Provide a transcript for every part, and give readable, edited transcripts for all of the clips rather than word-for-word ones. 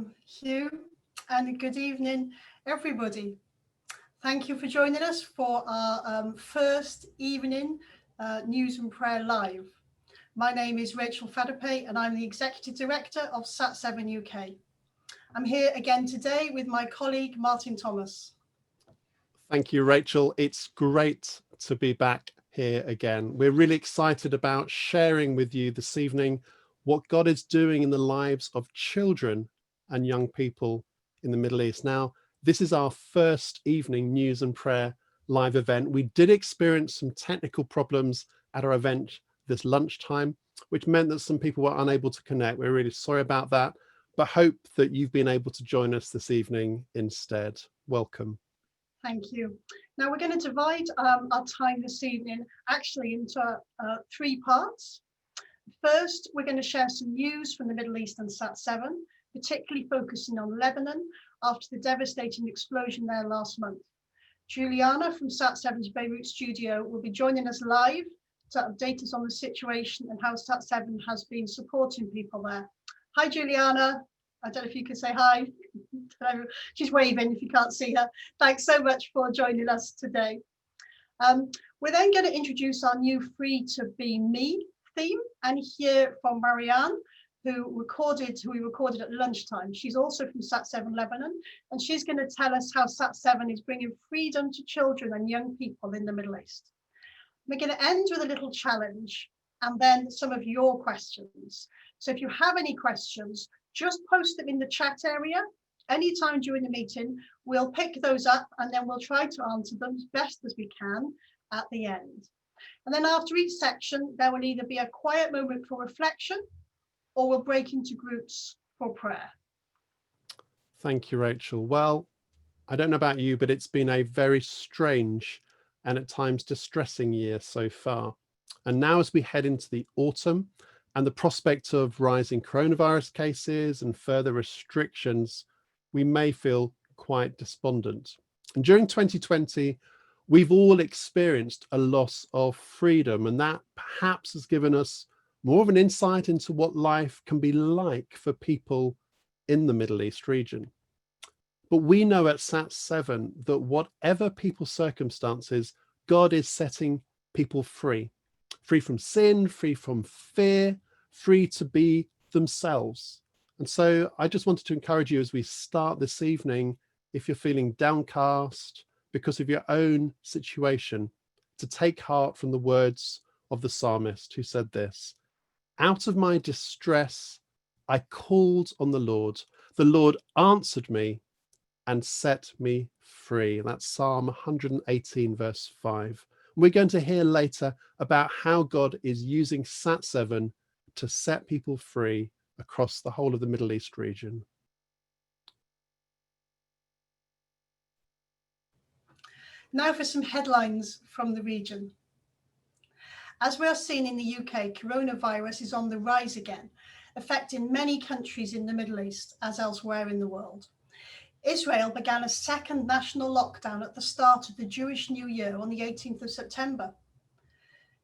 you, Hugh, and good evening, everybody. Thank you for joining us for our first evening News and Prayer Live. My name is Rachel Fadape, and I'm the Executive Director of Sat7 UK. I'm here again today with my colleague, Martin Thomas. Thank you, Rachel. It's great to be back here again. We're really excited about sharing with you this evening what God is doing in the lives of children and young people in the Middle East. Now, this is our first evening News and Prayer live event. We did experience some technical problems at our event this lunchtime, which meant that some people were unable to connect. We're really sorry about that, but hope that you've been able to join us this evening instead. Welcome. Thank you. Now we're going to divide our time this evening actually into three parts. First, we're going to share some news from the Middle East and Sat7, particularly focusing on Lebanon after the devastating explosion there last month. Juliana from Sat7's Beirut studio will be joining us live to update us on the situation and how Sat7 has been supporting people there. Hi, Juliana. I don't know if you can say hi. She's waving if you can't see her. Thanks so much for joining us today. We're then going to introduce our new Free to Be Me theme and hear from Marianne, who we recorded at lunchtime. She's also from Sat7 Lebanon, and she's going to tell us how Sat7 is bringing freedom to children and young people in the Middle East. We're going to end with a little challenge and then some of your questions. So if you have any questions, just post them in the chat area. Anytime during the meeting, we'll pick those up and then we'll try to answer them as best as we can at the end. And then after each section, there will either be a quiet moment for reflection or we'll break into groups for prayer. Thank you, Rachel. Well, I don't know about you, but it's been a very strange and at times distressing year so far. And now as we head into the autumn and the prospect of rising coronavirus cases and further restrictions, we may feel quite despondent. And during 2020, we've all experienced a loss of freedom, and that perhaps has given us more of an insight into what life can be like for people in the Middle East region. But we know at Sat7 that whatever people's circumstances, God is setting people free. Free from sin, free from fear, free to be themselves. And so I just wanted to encourage you as we start this evening, if you're feeling downcast because of your own situation, to take heart from the words of the psalmist who said this: "Out of my distress, I called on the Lord. The Lord answered me and set me free." That's Psalm 118, verse 5. We're going to hear later about how God is using Sat7 to set people free across the whole of the Middle East region. Now for some headlines from the region. As we are seeing in the UK, coronavirus is on the rise again, affecting many countries in the Middle East as elsewhere in the world. Israel began a second national lockdown at the start of the Jewish New Year on the 18th of September.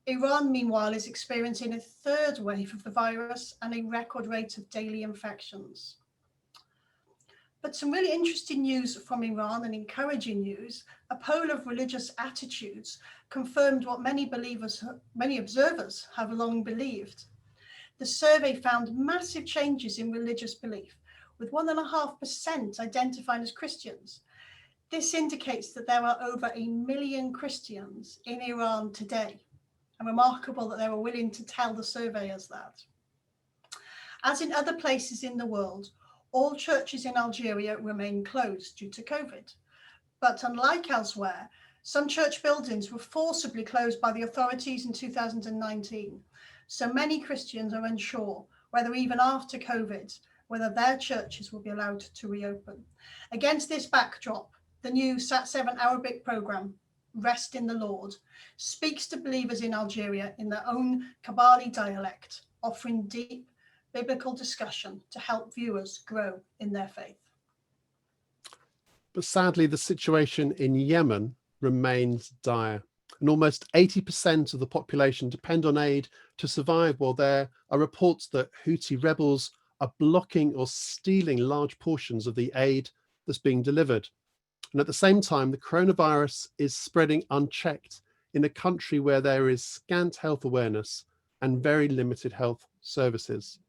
Iran, meanwhile, is experiencing a third wave of the virus and a record rate of daily infections. But some really interesting news from Iran and encouraging news. A poll of religious attitudes confirmed what many observers have long believed. The survey found massive changes in religious belief, with 1.5% identifying as Christians. This indicates that there are over 1 million Christians in Iran today, and remarkable that they were willing to tell the surveyors that. As in other places in the world, all churches in Algeria remain closed due to COVID. But unlike elsewhere, some church buildings were forcibly closed by the authorities in 2019. So many Christians are unsure whether even after COVID, whether their churches will be allowed to reopen. Against this backdrop, the new Sat7 Arabic program, Rest in the Lord, speaks to believers in Algeria in their own Kabali dialect, offering deep biblical discussion to help viewers grow in their faith. But sadly, the situation in Yemen remains dire, and almost 80% of the population depend on aid to survive, while there are reports that Houthi rebels are blocking or stealing large portions of the aid that's being delivered. And at the same time, the coronavirus is spreading unchecked in a country where there is scant health awareness and very limited health services.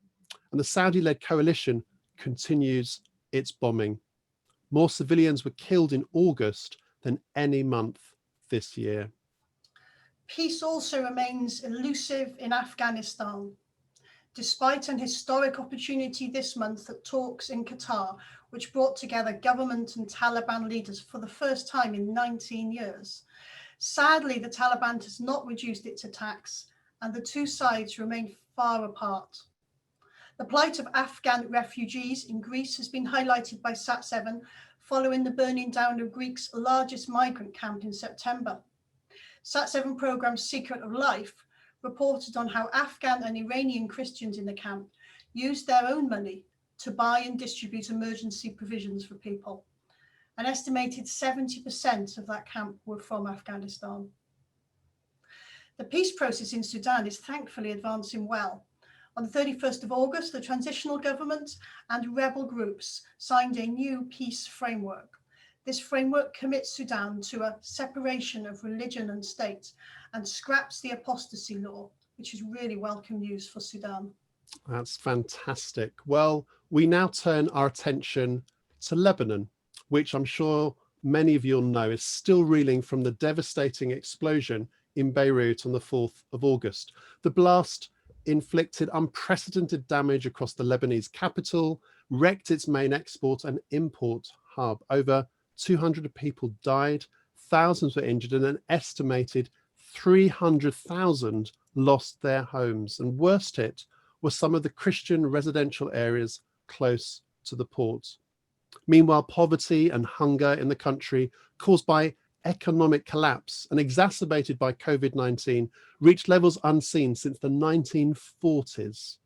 And the Saudi-led coalition continues its bombing. More civilians were killed in August than any month this year. Peace also remains elusive in Afghanistan. Despite an historic opportunity this month at talks in Qatar, which brought together government and Taliban leaders for the first time in 19 years. Sadly, the Taliban has not reduced its attacks, and the two sides remain far apart. The plight of Afghan refugees in Greece has been highlighted by Sat7 following the burning down of Greece's largest migrant camp in September. Sat7 programme Secret of Life reported on how Afghan and Iranian Christians in the camp used their own money to buy and distribute emergency provisions for people. An estimated 70% of that camp were from Afghanistan. The peace process in Sudan is thankfully advancing well. On the 31st of August, the transitional government and rebel groups signed a new peace framework. This framework commits Sudan to a separation of religion and state and scraps the apostasy law, which is really welcome news for Sudan. That's fantastic. Well, we now turn our attention to Lebanon, which I'm sure many of you'll know is still reeling from the devastating explosion in Beirut on the 4th of August. The blast inflicted unprecedented damage across the Lebanese capital, wrecked its main export and import hub. Over 200 people died, thousands were injured, and an estimated 300,000 lost their homes. And worst hit were some of the Christian residential areas close to the port. Meanwhile, poverty and hunger in the country, caused by economic collapse and exacerbated by COVID-19, reached levels unseen since the 1940s.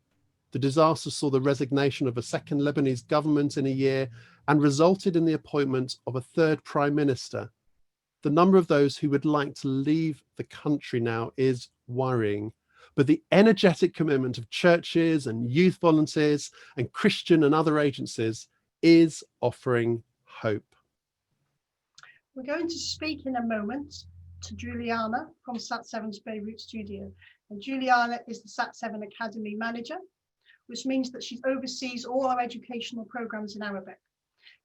The disaster saw the resignation of a second Lebanese government in a year and resulted in the appointment of a third prime minister. The number of those who would like to leave the country now is worrying, but the energetic commitment of churches and youth volunteers and Christian and other agencies is offering hope. We're going to speak in a moment to Juliana from Sat7's Beirut studio. And Juliana is the Sat7 Academy manager, which means that she oversees all our educational programs in Arabic.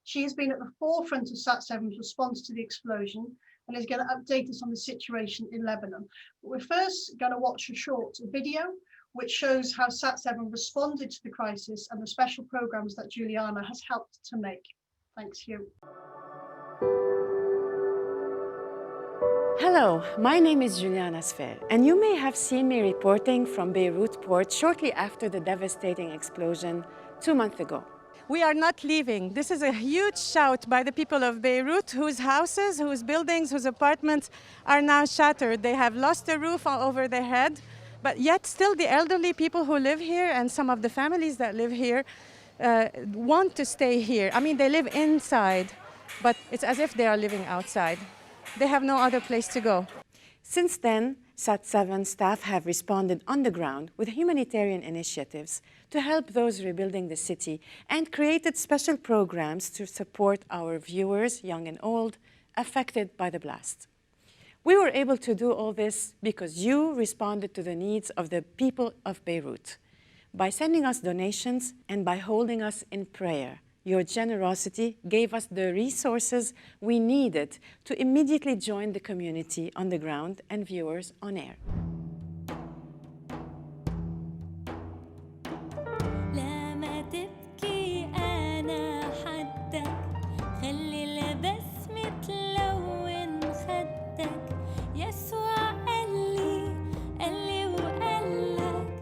She has been at the forefront of Sat7's response to the explosion and is going to update us on the situation in Lebanon. But we're first going to watch a short video which shows how Sat7 responded to the crisis and the special programs that Juliana has helped to make. Thanks, Hugh. Hello, my name is Juliana Sfer, and you may have seen me reporting from Beirut port shortly after the devastating explosion 2 months ago. We are not leaving. This is a huge shout by the people of Beirut, whose houses, whose buildings, whose apartments are now shattered. They have lost the roof over their head, but yet still the elderly people who live here and some of the families that live here want to stay here. I mean, they live inside, but it's as if they are living outside. They have no other place to go. Since then, Sat7 staff have responded on the ground with humanitarian initiatives to help those rebuilding the city and created special programs to support our viewers, young and old, affected by the blast. We were able to do all this because you responded to the needs of the people of Beirut by sending us donations and by holding us in prayer. Your generosity gave us the resources we needed to immediately join the community on the ground and viewers on air.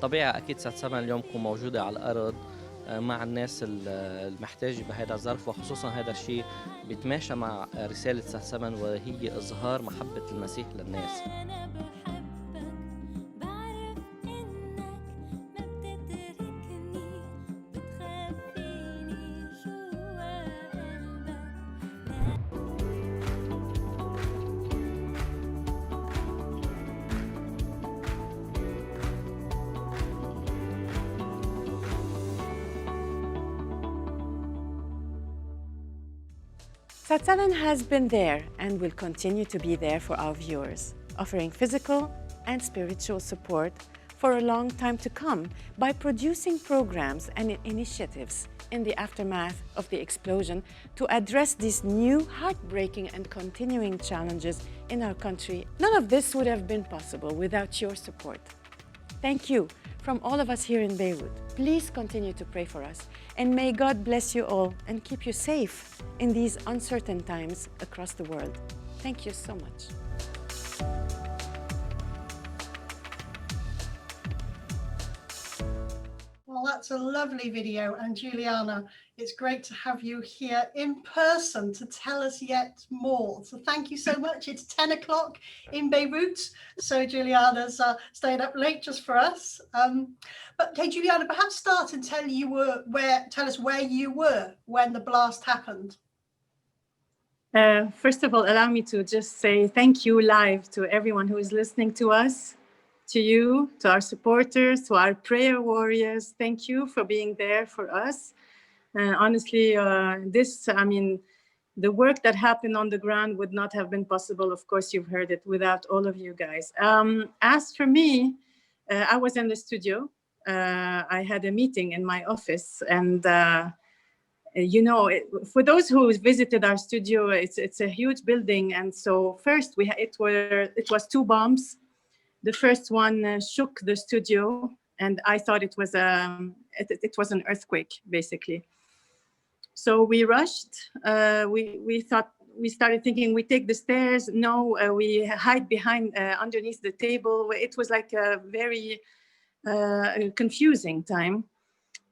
طبيعي أكيد سات7 اليوم تكون موجودة على الأرض مع الناس المحتاجة بهذا الظرف، وخصوصا هذا الشيء بيتماشى مع رسالة سات7 وهي إظهار محبة المسيح للناس. Sat7 has been there and will continue to be there for our viewers, offering physical and spiritual support for a long time to come by producing programs and initiatives in the aftermath of the explosion to address these new, heartbreaking and continuing challenges in our country. None of this would have been possible without your support. Thank you from all of us here in Beirut. Please continue to pray for us, and may God bless you all and keep you safe in these uncertain times across the world. Thank you so much. Well, that's a lovely video. And Juliana, it's great to have you here in person to tell us yet more. So thank you so much. It's 10 o'clock in Beirut. So Juliana's staying up late just for us. But hey, Juliana, perhaps start and tell us where you were when the blast happened. First of all, allow me to just say thank you live to everyone who is listening to us, to you, to our supporters, to our prayer warriors. Thank you for being there for us. Honestly, the work that happened on the ground would not have been possible. Of course, you've heard it, without all of you guys. As for me, I was in the studio. I had a meeting in my office, and for those who visited our studio, it's a huge building. And so first it was 2 bombs. The first one shook the studio, and I thought it was an earthquake, basically. So we rushed. We started thinking we take the stairs. No, we hide behind underneath the table. It was like a very confusing time.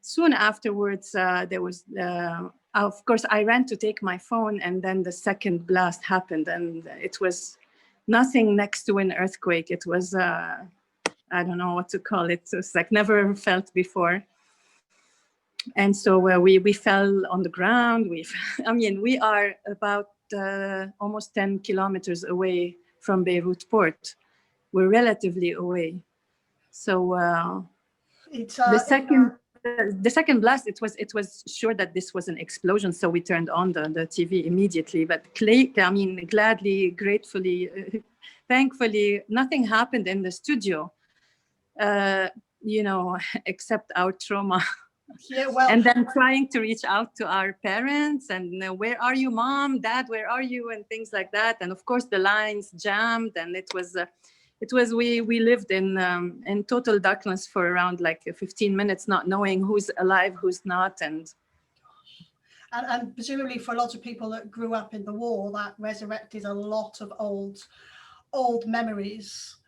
Soon afterwards, there was, of course, I ran to take my phone, and then the second blast happened, and it was nothing next to an earthquake. It was, I don't know what to call it. It was like never felt before. And so we fell on the ground. We are about almost 10 kilometers away from Beirut port. We're relatively away. So the second blast, it was sure that this was an explosion, so we turned on the TV immediately. But gladly, gratefully, thankfully, nothing happened in the studio, except our trauma. Yeah, well, and then trying to reach out to our parents and where are you, mom, dad, where are you, and things like that. And of course, the lines jammed, and we lived in total darkness for around like 15 minutes, not knowing who's alive, who's not. And presumably for a lot of people that grew up in the war, that resurrected a lot of old memories.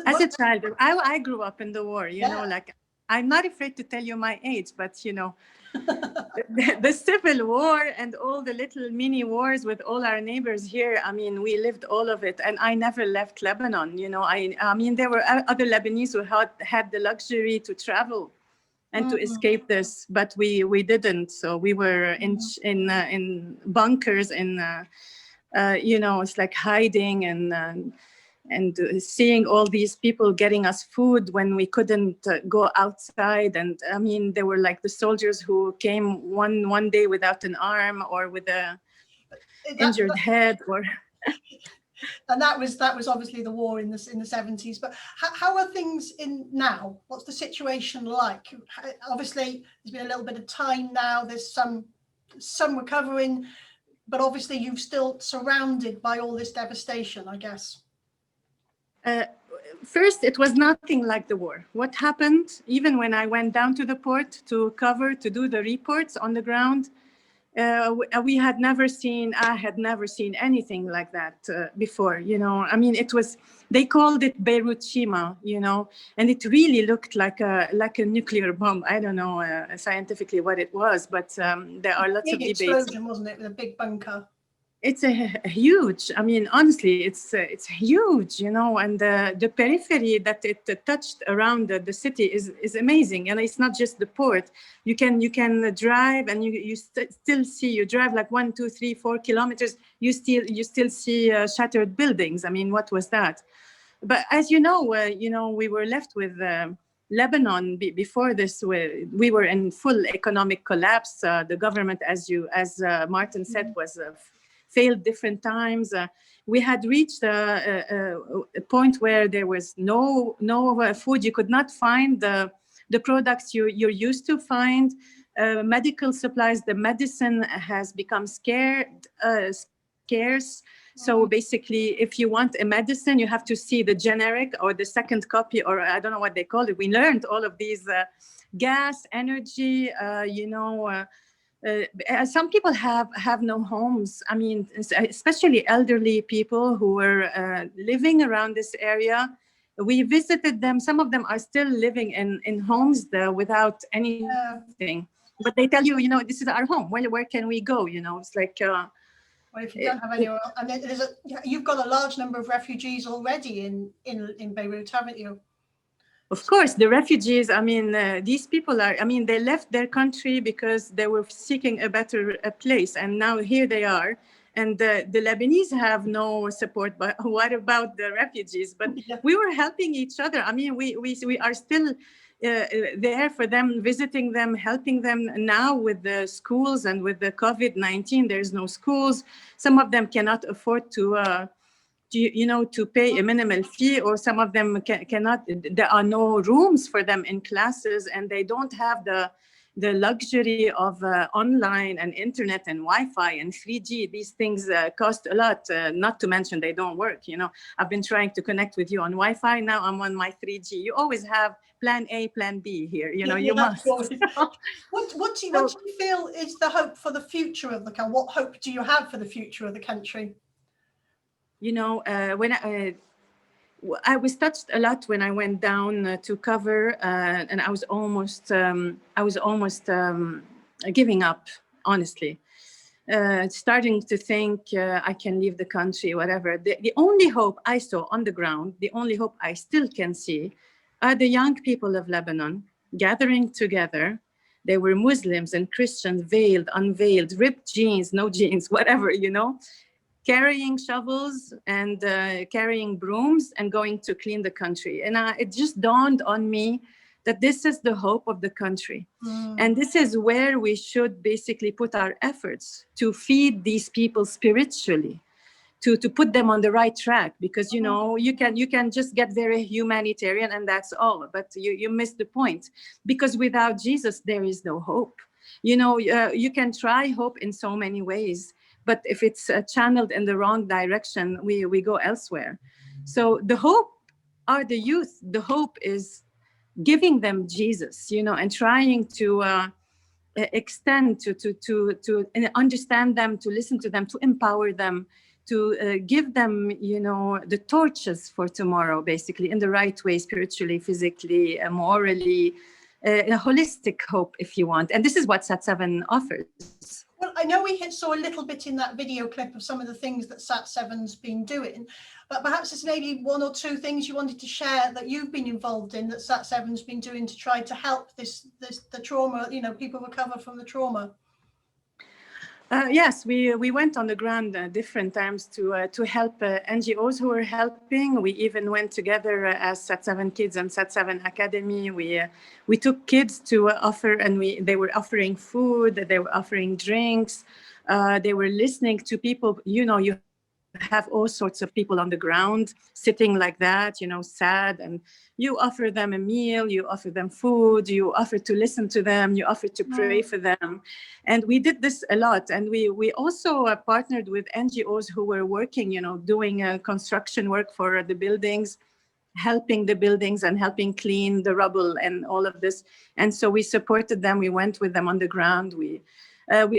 As a child, I grew up in the war, you know, like, I'm not afraid to tell you my age, but the Civil War and all the little mini wars with all our neighbors here, we lived all of it. And I never left Lebanon. There were other Lebanese who had the luxury to travel and to escape this, but we didn't. So we were in bunkers, it's like hiding and seeing all these people getting us food when we couldn't go outside. And there were like the soldiers who came one day without an arm or with a injured head, or. And that was obviously the war in the 70s. But how are things now? What's the situation like? Obviously, there's been a little bit of time now. There's some recovering, but obviously you're still surrounded by all this devastation, I guess. First, it was nothing like the war. What happened, even when I went down to the port to do the reports on the ground, I had never seen anything like that before, it was, they called it Beirut Shima, and it really looked like a nuclear bomb. I don't know scientifically what it was, but there are lots of debates. Explosion, wasn't it, with a big bunker? It's a huge, honestly, it's huge, and the periphery that it touched around the city is amazing. And it's not just the port. You can drive, and you still see, you drive like 1, 2, 3, 4 kilometers, you still see shattered buildings. What was that? But as we were left with Lebanon before this. We were in full economic collapse. The government, as Martin said, was failed different times. We had reached a point where there was no food. You could not find the products you're used to find. Medical supplies, the medicine has become scarce. So basically, if you want a medicine, you have to see the generic or the second copy, or I don't know what they call it. We learned all of these gas, energy, some people have no homes. I mean, especially elderly people who were living around this area. We visited them. Some of them are still living in homes there without anything. But they tell you, this is our home. Where can we go? It's like... well, if you don't have anywhere, and you've got a large number of refugees already in Beirut, haven't you? Of course, the refugees, I mean, these people they left their country because they were seeking a better place. And now here they are. And the Lebanese have no support, but what about the refugees? But we were helping each other. I mean, we are still there for them, visiting them, helping them. Now with the schools and with the COVID-19, there's no schools. Some of them cannot afford to pay a minimal fee, or some of them cannot. There are no rooms for them in classes, and they don't have the luxury of online and internet and Wi-Fi and 3G. These things cost a lot, not to mention they don't work. I've been trying to connect with you on Wi-Fi. Now I'm on my 3G. You always have plan A, plan B here. You must. What do you feel is the hope for the future of the country? What hope do you have for the future of the country? When I was touched a lot when I went down to cover, and I was almost giving up, honestly, starting to think I can leave the country, whatever. The only hope I saw on the ground, the only hope I still can see, are the young people of Lebanon gathering together. They were Muslims and Christians, veiled, unveiled, ripped jeans, no jeans, whatever, carrying shovels and carrying brooms and going to clean the country. And it just dawned on me that this is the hope of the country. And this is where we should basically put our efforts to feed these people spiritually, to put them on the right track, because you can just get very humanitarian and that's all, but you miss the point, because without Jesus there is no hope. You can try hope in so many ways, but if it's channeled in the wrong direction, we go elsewhere. So the hope are the youth. The hope is giving them Jesus, and trying to extend, to understand them, to listen to them, to empower them, to give them, the torches for tomorrow, basically, in the right way, spiritually, physically, morally, a holistic hope, if you want. And this is what Sat7 offers. Well, I know we saw a little bit in that video clip of some of the things that Sat7's been doing, but perhaps there's maybe one or two things you wanted to share that you've been involved in, that Sat7's been doing to try to help the trauma, people recover from the trauma. Yes, we went on the ground different times to help NGOs who were helping. We even went together as Sat7 Kids and Sat7 Academy. We took kids to offer, and they were offering food, they were offering drinks, they were listening to people. You have all sorts of people on the ground sitting like that, sad, and you offer them a meal, you offer them food, you offer to listen to them, you offer to pray for them. And we did this a lot. And we also partnered with NGOs who were working, doing construction work for the buildings, helping the buildings and helping clean the rubble and all of this. And so we supported them. We went with them on the ground. We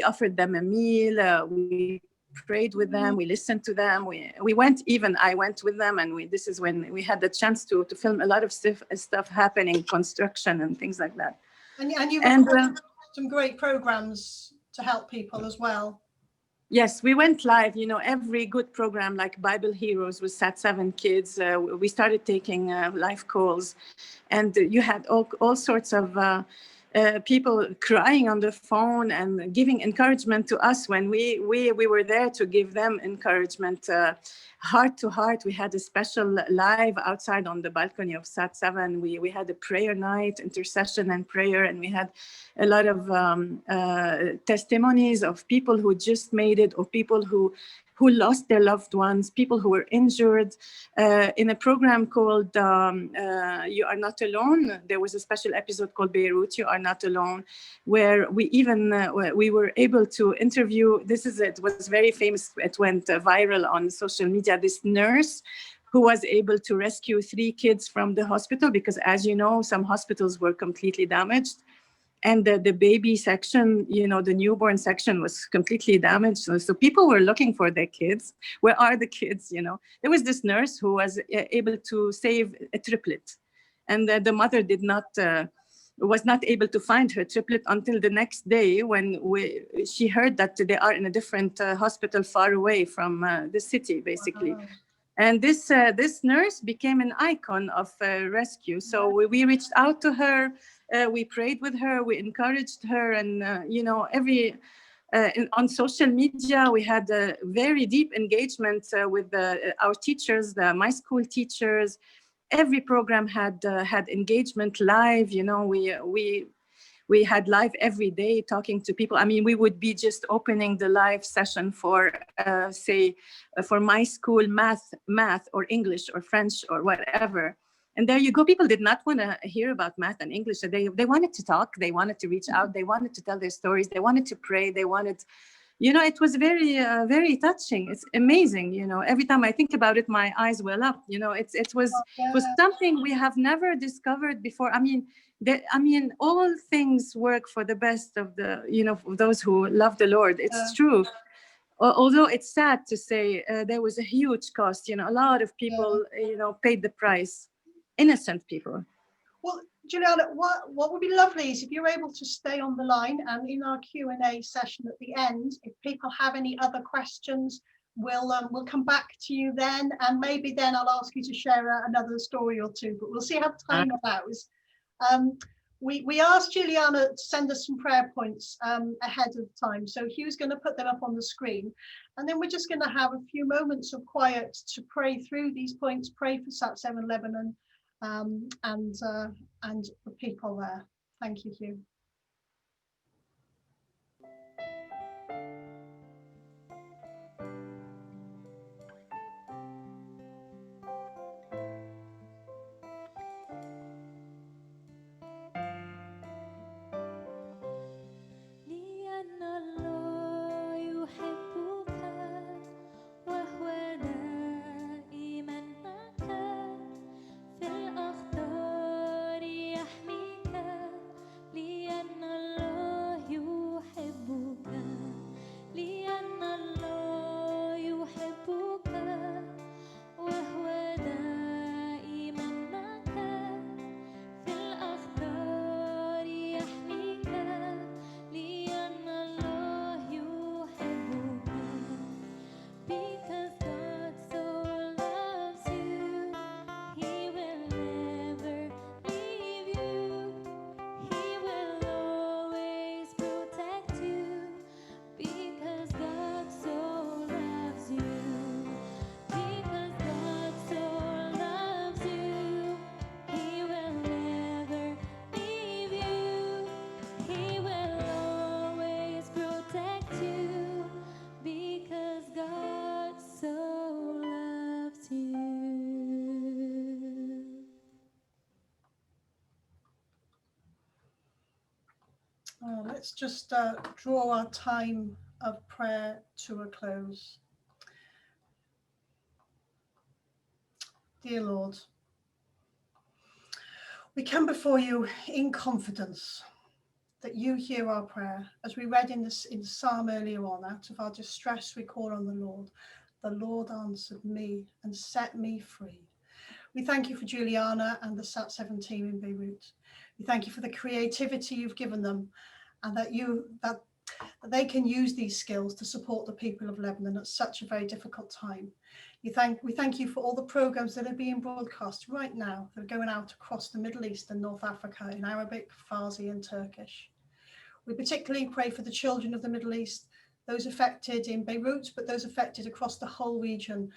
offered them a meal. We prayed with them, we listened to them, I went with them, and this is when we had the chance to film a lot of stuff happening, construction and things like that. And you recorded some great programs to help people as well. Yes, we went live, every good program like Bible Heroes with Sat7 Kids, we started taking live calls, and you had all sorts of people crying on the phone and giving encouragement to us when we were there to give them encouragement. heart to heart. We had a special live outside on the balcony of Sat7. We had a prayer night, intercession and prayer, and we had a lot of testimonies of people who just made it, or people who lost their loved ones, people who were injured. In a program called You Are Not Alone, there was a special episode called Beirut, You Are Not Alone, where we even, we were able to interview, it was very famous, it went viral on social media, this nurse who was able to rescue 3 kids from the hospital, because as you know, some hospitals were completely damaged. And the baby section, you know, the newborn section was completely damaged. So people were looking for their kids. Where are the kids, you know? There was this nurse who was able to save a triplet. And the mother was not able to find her triplet until the next day when she heard that they are in a different hospital far away from the city, basically. Wow. And this nurse became an icon of rescue. So we reached out to her. We prayed with her, we encouraged her, and you know, on social media, we had a very deep engagement with our teachers, my school teachers. Every program had engagement live. You know, we had live every day talking to people. I mean, we would be just opening the live session for, say, for my school math or English or French or whatever. And there you go. People did not want to hear about math and English. They wanted to talk. They wanted to reach out. They wanted to tell their stories. They wanted to pray. They wanted, you know, it was very, very touching. It's amazing. You know, every time I think about it, my eyes well up. You know, it was something we have never discovered before. I mean, all things work for the best of the, you know, for those who love the Lord. It's true. Although it's sad to say, there was a huge cost. You know, a lot of people, you know, paid the price. Innocent people. Well, Juliana, what would be lovely is if you're able to stay on the line, and in our Q&A session at the end, if people have any other questions, we'll come back to you then, and maybe then I'll ask you to share another story or two, but we'll see how time allows. We asked Juliana to send us some prayer points ahead of time, so Hugh's going to put them up on the screen, and then we're just going to have a few moments of quiet to pray through these points, pray for Sat7 Lebanon, and the people there. Thank you, Hugh. Let's just draw our time of prayer to a close. Dear Lord, we come before you in confidence that you hear our prayer. As we read in Psalm earlier on, out of our distress we call on the Lord. The Lord answered me and set me free. We thank you for Juliana and the Sat7 team in Beirut. We thank you for the creativity you've given them, and that they can use these skills to support the people of Lebanon at such a very difficult time. We thank you for all the programs that are being broadcast right now that are going out across the Middle East and North Africa in Arabic, Farsi and Turkish. We particularly pray for the children of the Middle East, those affected in Beirut, but those affected across the whole region,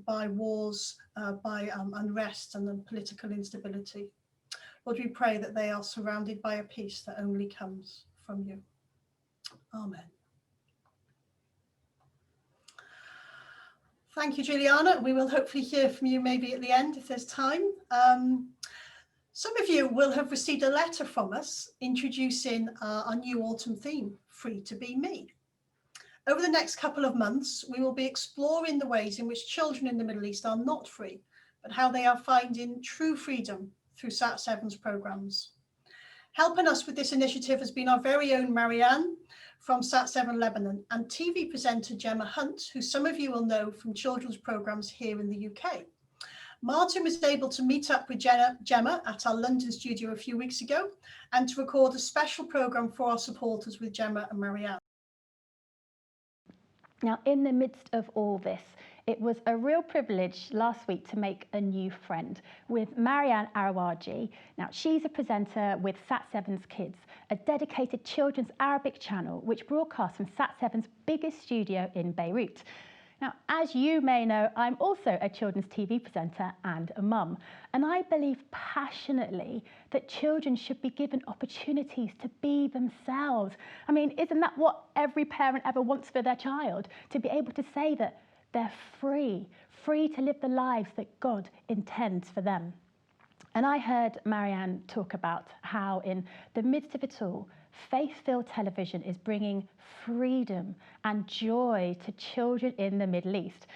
by wars, by unrest and then political instability. Lord, we pray that they are surrounded by a peace that only comes from you. Amen. Thank you, Juliana. We will hopefully hear from you maybe at the end if there's time. Some of you will have received a letter from us introducing our new autumn theme, Free to Be Me. Over the next couple of months, we will be exploring the ways in which children in the Middle East are not free, but how they are finding true freedom through Sat7's programmes. Helping us with this initiative has been our very own Marianne from Sat7 Lebanon and TV presenter Gemma Hunt, who some of you will know from children's programmes here in the UK. Martin was able to meet up with Gemma at our London studio a few weeks ago and to record a special programme for our supporters with Gemma and Marianne. Now, in the midst of all this, it was a real privilege last week to make a new friend with Marianne Arawaji. Now, she's a presenter with Sat7's Kids, a dedicated children's Arabic channel which broadcasts from Sat7's biggest studio in Beirut. Now, as you may know, I'm also a children's TV presenter and a mum, and I believe passionately that children should be given opportunities to be themselves. I mean, isn't that what every parent ever wants for their child? To be able to say that they're free to live the lives that God intends for them. And I heard Marianne talk about how in the midst of it all, faith-filled television is bringing freedom and joy to children in the Middle East.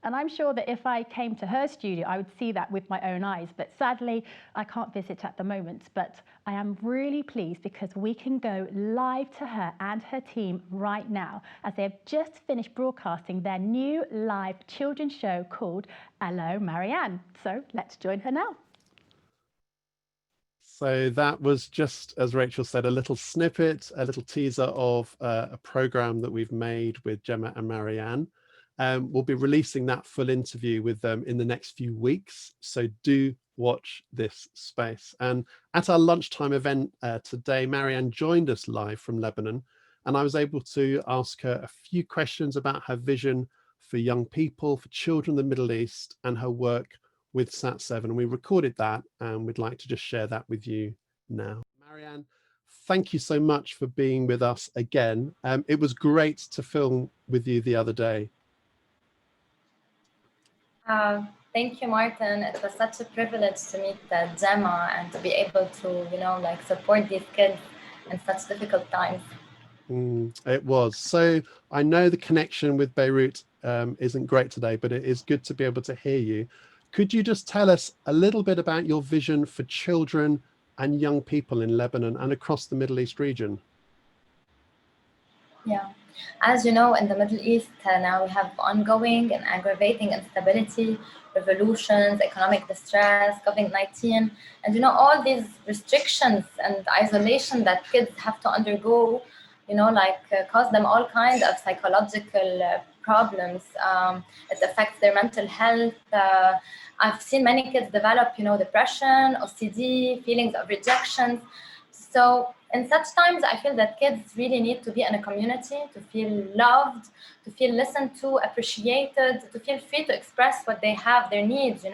And I'm sure that if I came to her studio, I would see that with my own eyes. But sadly, I can't visit at the moment. But I am really pleased because we can go live to her and her team right now as they have just finished broadcasting their new live children's show called Hello Marianne. So let's join her now. So that was just, as Rachel said, a little snippet, a little teaser of a programme that we've made with Gemma and Marianne. We'll be releasing that full interview with them in the next few weeks. So do watch this space. And at our lunchtime event today, Marianne joined us live from Lebanon, and I was able to ask her a few questions about her vision for young people, for children in the Middle East, and her work with Sat7. And we recorded that, and we'd like to just share that with you now. Marianne, thank you so much for being with us again. It was great to film with you the other day. Thank you, Martin. It was such a privilege to meet Gemma and to be able to, support these kids in such difficult times. It was. So I know the connection with Beirut isn't great today, but it is good to be able to hear you. Could you just tell us a little bit about your vision for children and young people in Lebanon and across the Middle East region? Yeah. As you know, in the Middle East now we have ongoing and aggravating instability, revolutions, economic distress, COVID-19, and all these restrictions and isolation that kids have to undergo, cause them all kinds of psychological problems. It affects their mental health. I've seen many kids develop, depression, OCD, feelings of rejection. So in such times, I feel that kids really need to be in a community, to feel loved, to feel listened to, appreciated, to feel free to express what they have, their needs,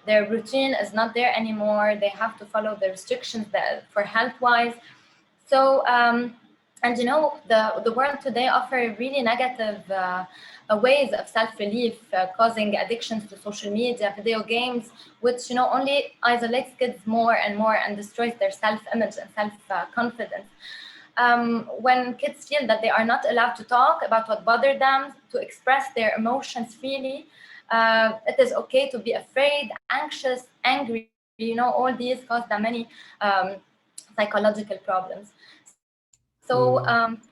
Their routine is not there anymore. They have to follow the restrictions for health-wise. So, the world today offers really negative ways of self-relief, causing addictions to social media, video games, which only isolates kids more and more and destroys their self-image and self-confidence. When kids feel that they are not allowed to talk about what bothers them, to express their emotions freely, it is okay to be afraid, anxious, angry. All these cause them many psychological problems. So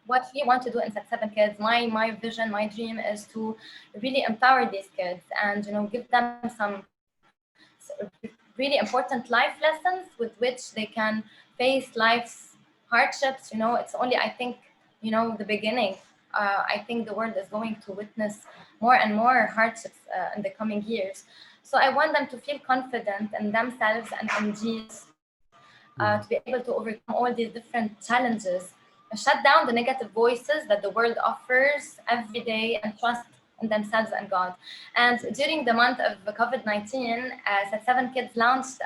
what we want to do in Sat7 Kids, my vision, my dream is to really empower these kids and give them some really important life lessons with which they can face life's hardships. It's only, I think, the beginning. I think the world is going to witness more and more hardships in the coming years. So I want them to feel confident in themselves and in Jesus, to be able to overcome all these different challenges, shut down the negative voices that the world offers every day, and trust in themselves and God. And during the month of COVID-19, Sat7 Kids launched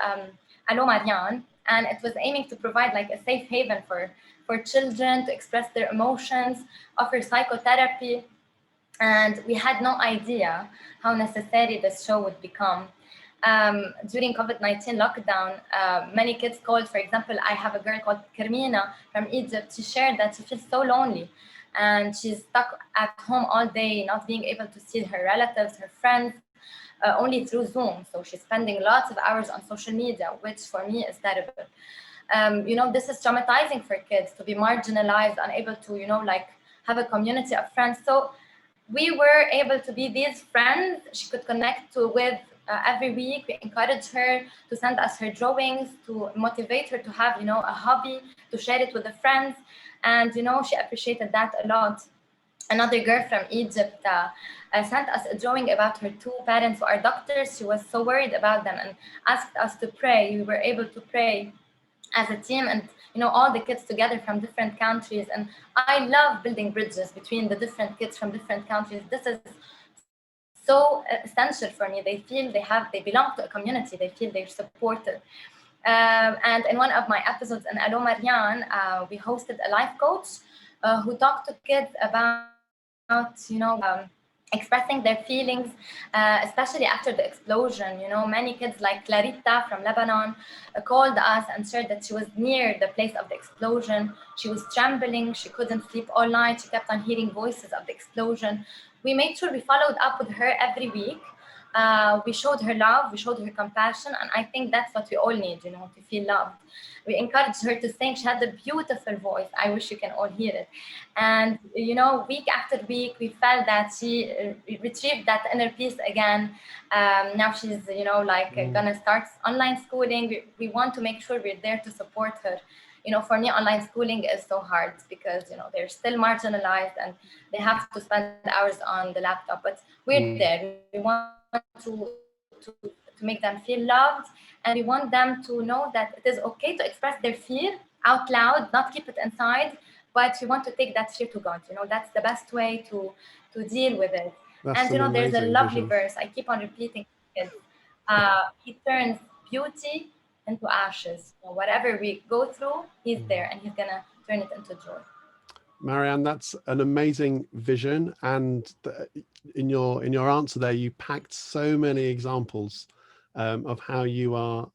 Allo Marianne, and it was aiming to provide like a safe haven for children to express their emotions, offer psychotherapy. And we had no idea how necessary this show would become. During COVID-19 lockdown, many kids called. For example, I have a girl called Kermina from Egypt. She shared that she feels so lonely and she's stuck at home all day, not being able to see her relatives, her friends, only through Zoom. So she's spending lots of hours on social media, which for me is terrible. You know, this is traumatizing for kids to be marginalized, unable to, you know, like have a community of friends. So we were able to be these friends she could connect with every week. We encouraged her to send us her drawings, to motivate her to have, you know, a hobby, to share it with the friends. And, you know, she appreciated that a lot. Another girl from Egypt sent us a drawing about her two parents who are doctors. She was so worried about them and asked us to pray. We were able to pray as a team, and you know, all the kids together from different countries. And I love building bridges between the different kids from different countries. This is so essential for me. They feel they belong to a community. They feel they're supported. And in one of my episodes in Allo Marianne, we hosted a life coach who talked to kids about, you know, expressing their feelings, especially after the explosion. You know, many kids like Clarita from Lebanon called us and shared that she was near the place of the explosion. She was trembling, she couldn't sleep all night, she kept on hearing voices of the explosion. We made sure we followed up with her every week. We showed her love, we showed her compassion, and I think that's what we all need, you know, to feel loved. We encouraged her to sing. She had a beautiful voice. I wish you can all hear it. And, you know, week after week, we felt that she retrieved that inner peace again. Now she's, you know, like gonna start online schooling. We want to make sure we're there to support her. You know, for me, online schooling is so hard because, you know, they're still marginalized and they have to spend hours on the laptop. But we're there. We want to make them feel loved, and we want them to know that it is okay to express their fear out loud, not keep it inside, but we want to take that fear to God. You know, that's the best way to deal with it. And you know, there's a lovely verse I keep on repeating it. He turns beauty into ashes. So whatever we go through, he's there and he's gonna turn it into joy. Marianne, that's an amazing vision, and in your answer there, you packed so many examples of how you are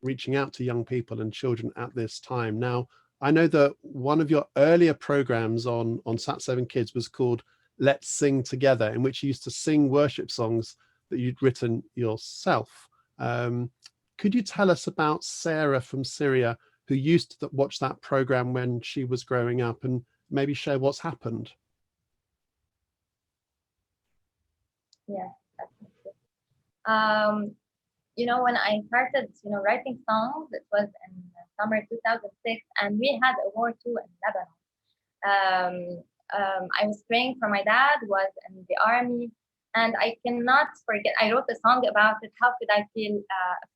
reaching out to young people and children at this time. Now, I know that one of your earlier programs on Sat7 Kids was called Let's Sing Together, in which you used to sing worship songs that you'd written yourself. Could you tell us about Sarah from Syria, who used to watch that program when she was growing up, and maybe share what's happened? Yeah, definitely. You know, when I started, you know, writing songs, it was in summer 2006, and we had a war too in Lebanon. I was praying for my dad, who was in the army, and I cannot forget, I wrote a song about it. How could I feel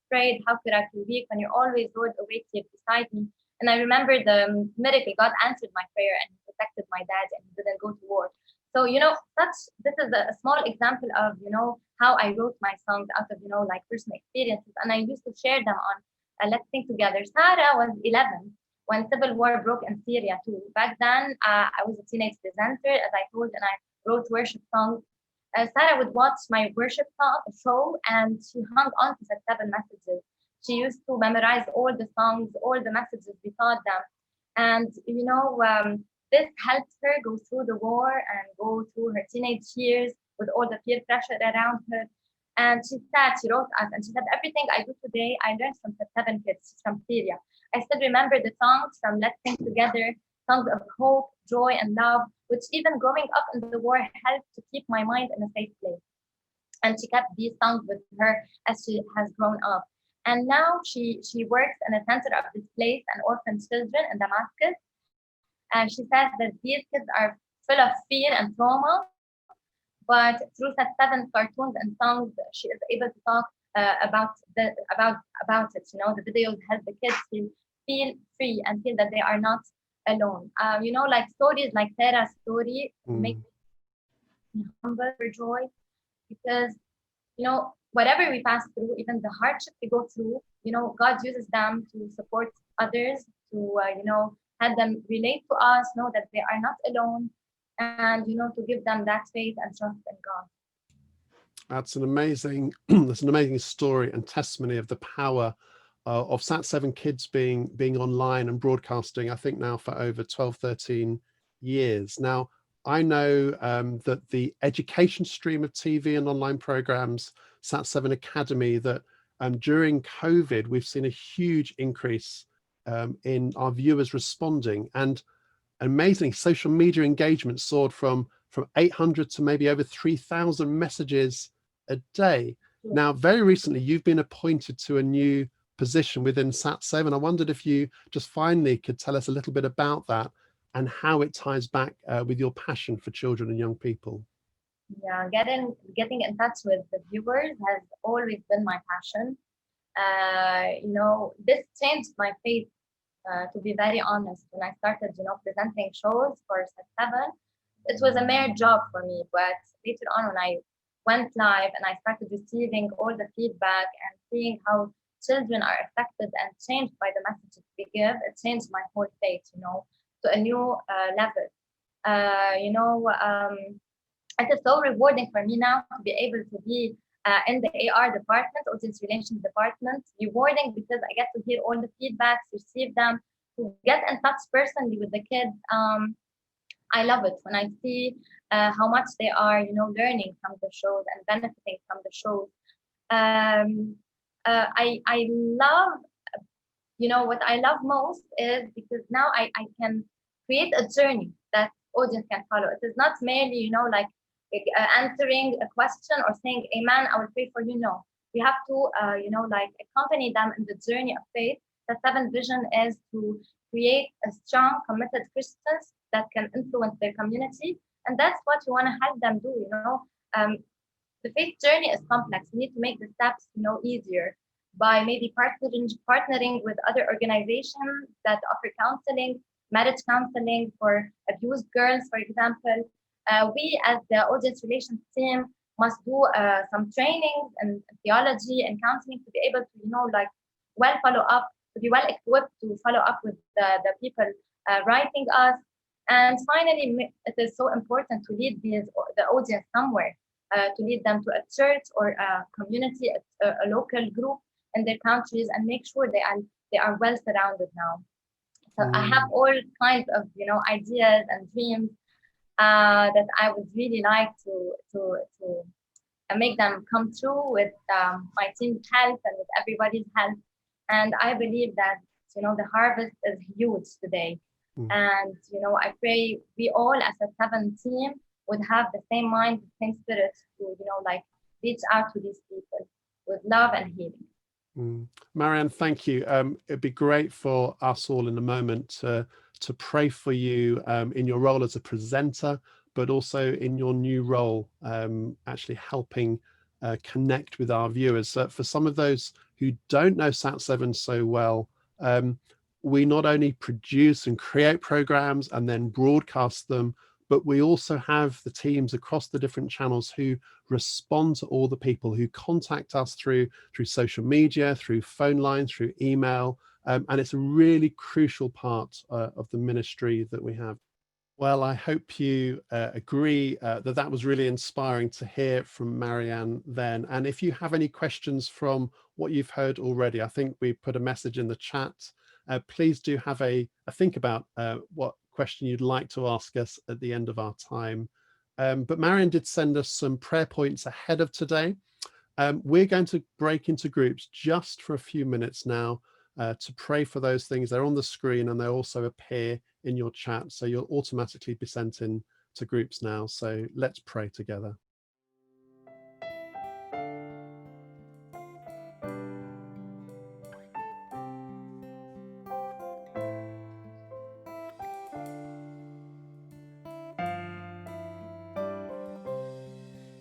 afraid? How could I feel weak when you're always, Lord, awake here beside me? And I remember the miracle. God answered my prayer and he protected my dad and he didn't go to war. So, you know, this is a small example of, you know, how I wrote my songs out of, you know, like personal experiences. And I used to share them on Let's Sing Together. Sarah was 11 when civil war broke in Syria too. Back then, I was a teenage presenter, as I told, and I wrote worship songs. Sarah would watch my worship show and she hung on to Sat7 messages. She used to memorize all the songs, all the messages we taught them. And, you know, this helped her go through the war and go through her teenage years with all the peer pressure around her. And she wrote us, and she said, everything I do today, I learned from Sat7 Kids from Syria. I still remember the songs from Let's Sing Together, songs of hope, joy, and love, which even growing up in the war helped to keep my mind in a safe place. And she kept these songs with her as she has grown up. And now she works in a center of displaced and orphan children in Damascus. And she says that these kids are full of fear and trauma, but through Sat7 cartoons and songs, she is able to talk about it. You know, the videos help the kids feel free and feel that they are not alone. You know, like stories like Sarah's story me humble for joy because, whatever we pass through, even the hardship we go through, God uses them to support others, to, help them relate to us, know that they are not alone, and, to give them that faith and trust in God. That's an amazing, that's an amazing story and testimony of the power of Sat7 Kids being online and broadcasting, I think now for over 12, 13 years. Now, I know that the education stream of TV and online programs, Sat7 Academy, that during COVID, we've seen a huge increase in our viewers responding, and amazingly, social media engagement soared from 800 to maybe over 3,000 messages a day. Now, very recently, you've been appointed to a new position within Sat7. I wondered if you just finally could tell us a little bit about that and how it ties back with your passion for children and young people. Yeah, getting in touch with the viewers has always been my passion. This changed my faith, to be very honest. When I started, presenting shows for Sat7, it was a mere job for me. But later on, when I went live and I started receiving all the feedback and seeing how children are affected and changed by the messages we give, it changed my whole faith, to a new level. It is so rewarding for me now to be able to be in the AR department, audience relations department. Rewarding because I get to hear all the feedbacks, receive them, to get in touch personally with the kids. I love it when I see how much they are, learning from the shows and benefiting from the shows. I love, what I love most is because now I can create a journey that audience can follow. It is not merely, answering a question or saying, amen, I will pray for you. No, we have to, accompany them in the journey of faith. The 7 vision is to create a strong, committed Christians that can influence their community. And that's what we want to help them do, The faith journey is complex. We need to make the steps, easier by maybe partnering with other organizations that offer counseling, marriage counseling for abused girls, for example. We, as the audience relations team, must do some trainings and theology and counseling to be able to, follow up, to be well equipped to follow up with the people writing us. And finally, it is so important to lead the audience somewhere, to lead them to a church or a community, a local group in their countries, and make sure they are well surrounded now. So I have all kinds of ideas and dreams that I would really like to make them come true with my team's help and with everybody's help. And I believe that the harvest is huge today. And I pray we all as a 7 team would have the same mind, the same spirit to reach out to these people with love and healing. Marianne, thank you. It'd be great for us all in a moment to pray for you in your role as a presenter, but also in your new role, actually helping connect with our viewers. For some of those who don't know Sat7 so well, we not only produce and create programs and then broadcast them, but we also have the teams across the different channels who respond to all the people who contact us through social media, through phone line, through email. And it's a really crucial part of the ministry that we have. Well, I hope you agree that was really inspiring to hear from Marianne then. And if you have any questions from what you've heard already, I think we put a message in the chat. Please do have a think about what question you'd like to ask us at the end of our time. But Marianne did send us some prayer points ahead of today. We're going to break into groups just for a few minutes now to pray for those things. They're on the screen and they also appear in your chat. So you'll automatically be sent in to groups now. So let's pray together.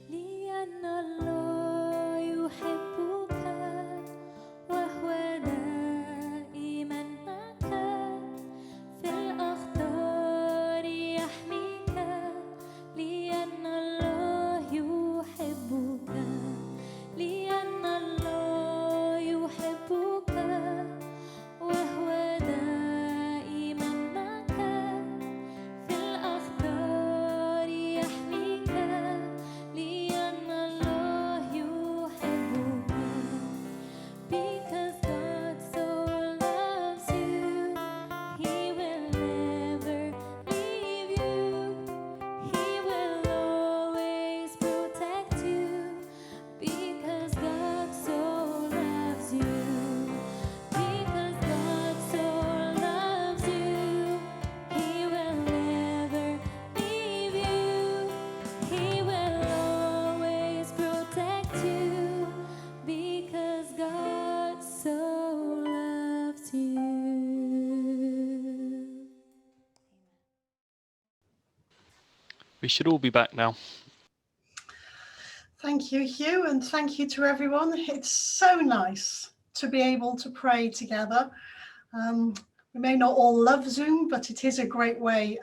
لأن الله We should all be back now. Thank you, Hugh, and thank you to everyone. It's so nice to be able to pray together. We may not all love Zoom, but it is a great way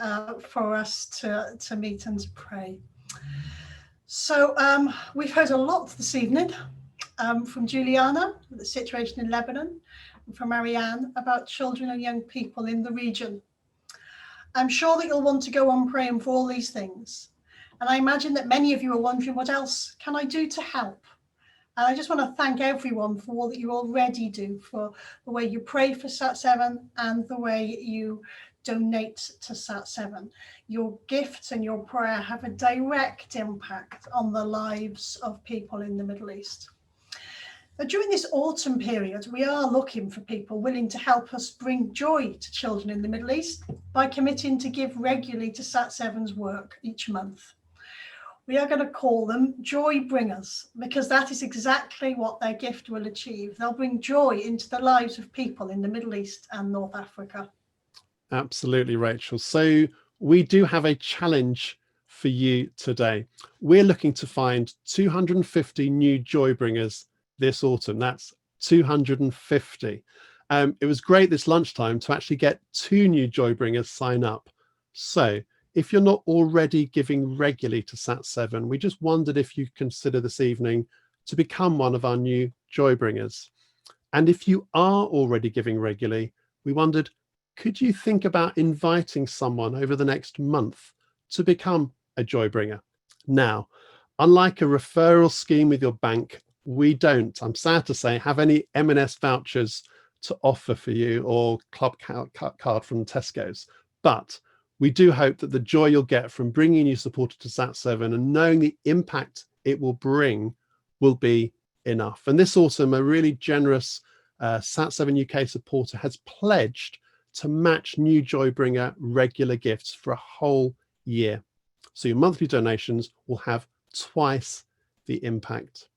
for us to meet and to pray. So we've heard a lot this evening from Juliana, the situation in Lebanon, and from Marianne about children and young people in the region. I'm sure that you'll want to go on praying for all these things. And I imagine that many of you are wondering, what else can I do to help? And I just want to thank everyone for all that you already do, for the way you pray for Sat7 and the way you donate to Sat7. Your gifts and your prayer have a direct impact on the lives of people in the Middle East. But during this autumn period, we are looking for people willing to help us bring joy to children in the Middle East by committing to give regularly to Sat7's work each month. We are going to call them joy bringers, because that is exactly what their gift will achieve. They'll bring joy into the lives of people in the Middle East and North Africa. Absolutely, Rachel. So we do have a challenge for you today. We're looking to find 250 new joy bringers this autumn. That's 250. It was great this lunchtime to actually get 2 new joy bringers sign up. So if you're not already giving regularly to Sat7, we just wondered if you consider this evening to become one of our new joy bringers. And if you are already giving regularly, we wondered, could you think about inviting someone over the next month to become a joy bringer? Now, unlike a referral scheme with your bank, we don't, I'm sad to say, have any M&S vouchers to offer for you or club card from Tesco's. But we do hope that the joy you'll get from bringing new supporters to Sat7 and knowing the impact it will bring will be enough. And this autumn, a really generous Sat7 UK supporter has pledged to match new Joybringer regular gifts for a whole year. So your monthly donations will have twice the impact.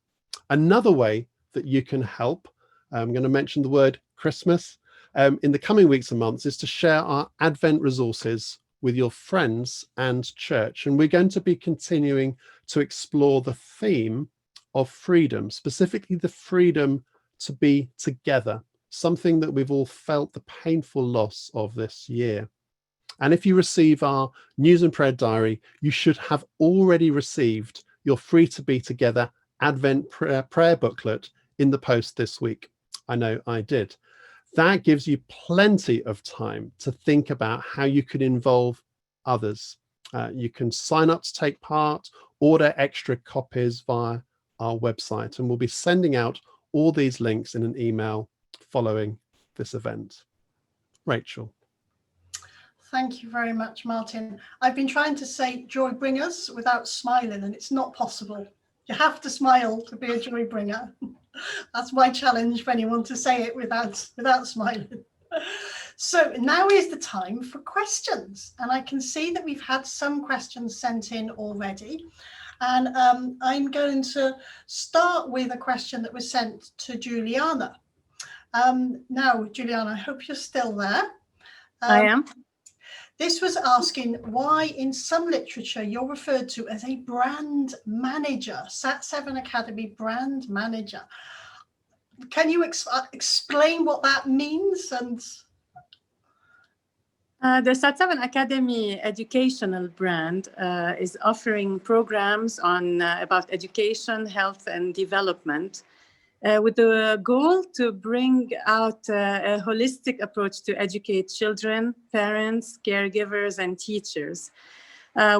Another way that you can help, I'm going to mention the word Christmas, in the coming weeks and months, is to share our Advent resources with your friends and church. And we're going to be continuing to explore the theme of freedom, specifically the freedom to be together, something that we've all felt the painful loss of this year. And if you receive our News and Prayer Diary, you should have already received your Free to Be Together Advent prayer booklet in the post this week. I know I did. That gives you plenty of time to think about how you could involve others. You can sign up to take part, order extra copies via our website, and we'll be sending out all these links in an email following this event. Rachel. Thank you very much, Martin. I've been trying to say joy bringers without smiling, and it's not possible. You have to smile to be a joy bringer. That's my challenge for anyone to say it without smiling. So now is the time for questions. And I can see that we've had some questions sent in already. And I'm going to start with a question that was sent to Juliana. Now, Juliana, I hope you're still there. I am. This was asking why in some literature you're referred to as a brand manager, Sat7 Academy brand manager. Can you explain what that means? And the Sat7 Academy educational brand is offering programs on about education, health, and development, with the goal to bring out a holistic approach to educate children, parents, caregivers, and teachers.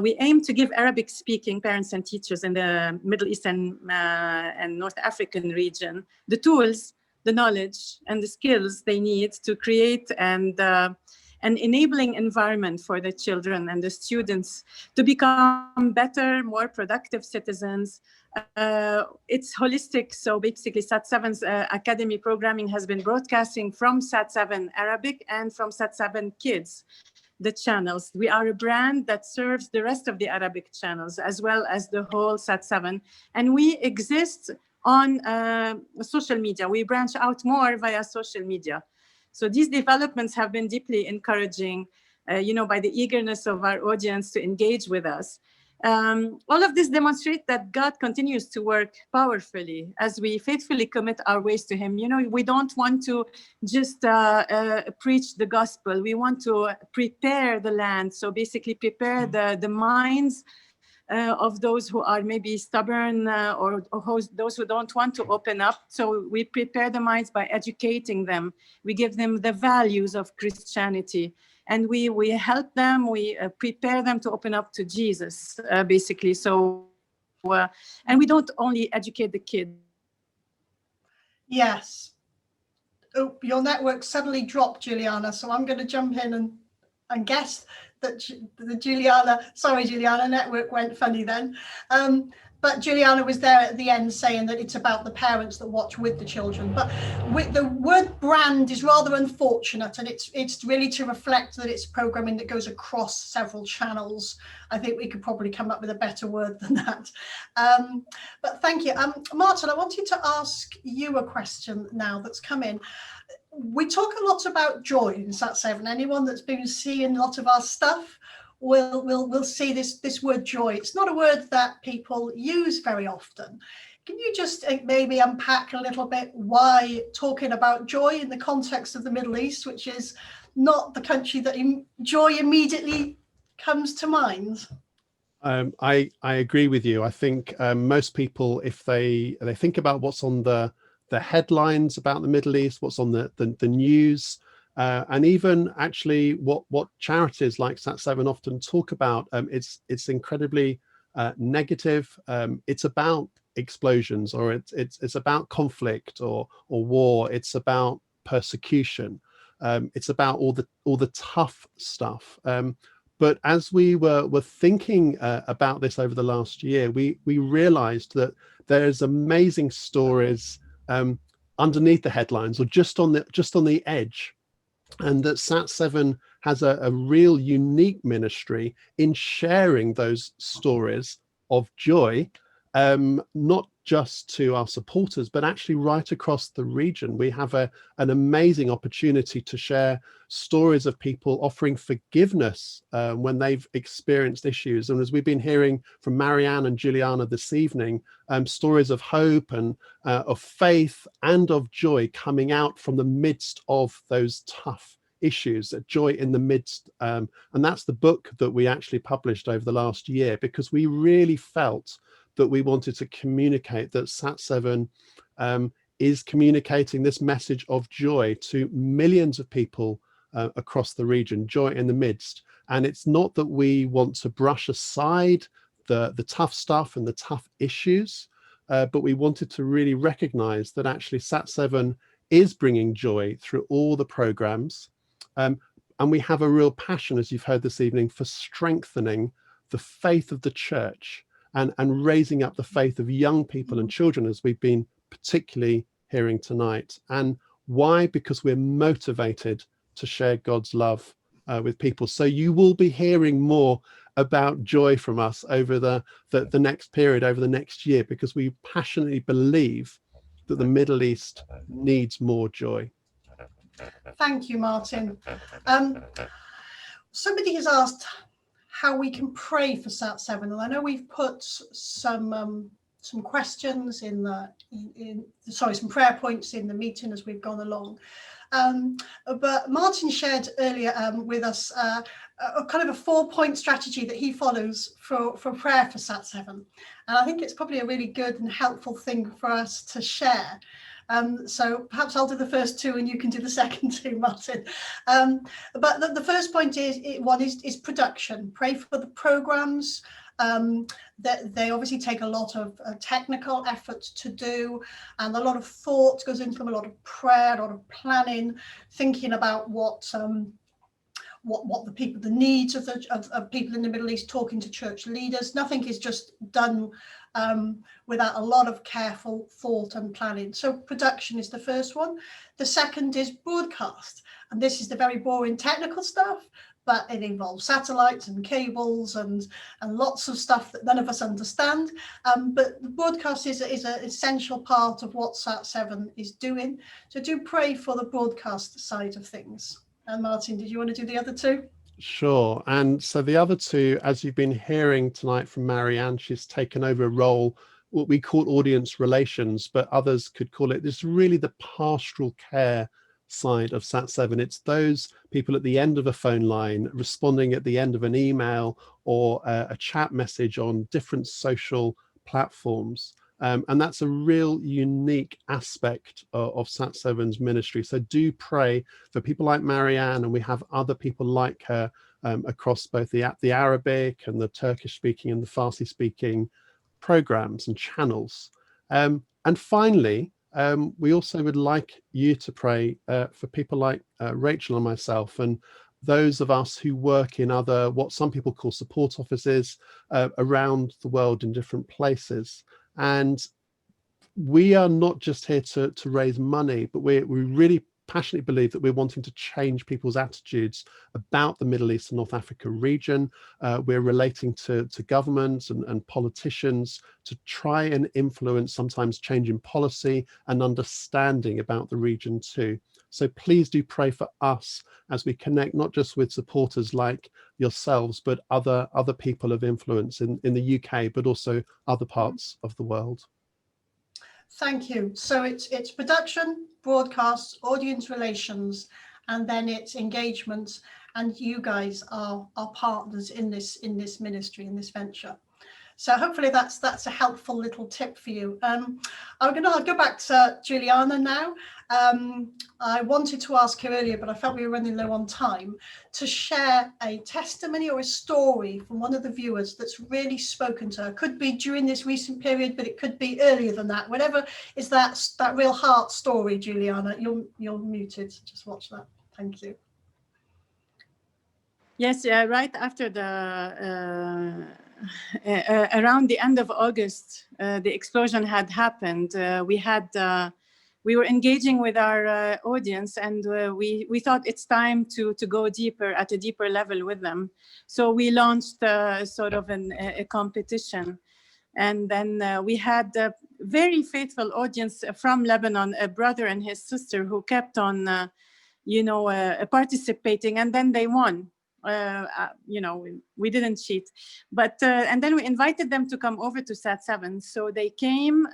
We aim to give Arabic-speaking parents and teachers in the Middle East and North African region the tools, the knowledge, and the skills they need to create an enabling environment for the children and the students to become better, more productive citizens. It's holistic, so basically Sat7's Academy programming has been broadcasting from Sat7 Arabic and from Sat7 Kids, the channels. We are a brand that serves the rest of the Arabic channels as well as the whole Sat7, and we exist on social media. We branch out more via social media. So these developments have been deeply encouraging, by the eagerness of our audience to engage with us. All of this demonstrates that God continues to work powerfully as we faithfully commit our ways to Him. You know, we don't want to just preach the gospel. We want to prepare the land. So basically prepare the minds of those who are maybe stubborn or those who don't want to open up. So we prepare the minds by educating them. We give them the values of Christianity. And we help them, we prepare them to open up to Jesus, basically. So, and we don't only educate the kids. Yes. Oh, your network suddenly dropped, Juliana. So I'm going to jump in and guess that the Juliana network went funny then. But Juliana was there at the end saying that it's about the parents that watch with the children. But with the word brand is rather unfortunate, and it's really to reflect that it's programming that goes across several channels. I think we could probably come up with a better word than that. But thank you. Martin, I wanted to ask you a question now that's come in. We talk a lot about joy in Sat7. Anyone that's been seeing a lot of our stuff will see this word joy. It's not a word that people use very often. Can you just maybe unpack a little bit why talking about joy in the context of the Middle East, which is not the country that joy immediately comes to mind? I agree with you. I think most people, if they think about what's on the headlines about the Middle East, what's on the news, and even actually what charities like Sat7 often talk about, it's incredibly negative. It's about explosions, or it's about conflict or war. It's about persecution. It's about all the tough stuff. But as we were thinking about this over the last year, we realized that there's amazing stories underneath the headlines, or just on the edge. And that Sat7 has a real unique ministry in sharing those stories of joy, not just to our supporters, but actually right across the region. We have an amazing opportunity to share stories of people offering forgiveness when they've experienced issues. And as we've been hearing from Marianne and Juliana this evening, stories of hope and of faith and of joy coming out from the midst of those tough issues, joy in the midst. And that's the book that we actually published over the last year, because we really felt that we wanted to communicate that Sat7 is communicating this message of joy to millions of people across the region, joy in the midst. And it's not that we want to brush aside the tough stuff and the tough issues, but we wanted to really recognize that actually Sat7 is bringing joy through all the programs. And we have a real passion, as you've heard this evening, for strengthening the faith of the church and raising up the faith of young people and children, as we've been particularly hearing tonight. And why? Because we're motivated to share God's love with people. So you will be hearing more about joy from us over the next period, over the next year, because we passionately believe that the Middle East needs more joy. Thank you, Martin. Somebody has asked how we can pray for Sat7, and I know we've put some questions some prayer points in the meeting as we've gone along. But Martin shared earlier with us a kind of a 4-point strategy that he follows for prayer for Sat7, and I think it's probably a really good and helpful thing for us to share. So perhaps I'll do the first 2 and you can do the second 2, Martin. But the first point is production. Pray for the programs. That they obviously take a lot of technical effort to do, and a lot of thought goes into them, a lot of prayer, a lot of planning, thinking about what the needs of people in the Middle East, talking to church leaders. Nothing is just done without a lot of careful thought and planning. So production is the first one. The second is broadcast, and this is the very boring technical stuff, but it involves satellites and cables and lots of stuff that none of us understand. But the broadcast is an essential part of what Sat7 is doing. So do pray for the broadcast side of things. And Martin, did you want to do the other 2? Sure. And so the other two, as you've been hearing tonight from Marianne, she's taken over a role, what we call audience relations, but others could call it, this really the pastoral care side of Sat7. It's those people at the end of a phone line responding at the end of an email or a chat message on different social platforms. And that's a real unique aspect of Sat7's ministry. So do pray for people like Marianne, and we have other people like her across both the Arabic and the Turkish speaking and the Farsi speaking programs and channels. And finally, we also would like you to pray for people like Rachel and myself, and those of us who work in other, what some people call support offices around the world in different places. And we are not just here to raise money, but we really passionately believe that we're wanting to change people's attitudes about the Middle East and North Africa region. We're relating to governments and politicians to try and influence sometimes change in policy and understanding about the region too. So please do pray for us as we connect not just with supporters like yourselves, but other people of influence in the UK, but also other parts of the world. Thank you. So it's production, broadcast, audience relations, and then it's engagement. And you guys are partners in this ministry, in this venture. So hopefully that's a helpful little tip for you. I'll go back to Juliana now. I wanted to ask her earlier, but I felt we were running low on time, to share a testimony or a story from one of the viewers that's really spoken to her. Could be during this recent period, but it could be earlier than that. Whatever is that real heart story, Juliana. You're muted. Just watch that. Thank you. Yes, right after the around the end of August, the explosion had happened. We were engaging with our audience, and we thought it's time to go deeper, at a deeper level with them. So we launched sort of a competition, and then we had a very faithful audience from Lebanon, a brother and his sister who kept on, participating, and then they won. We didn't cheat, but and then we invited them to come over to Sat7. So they came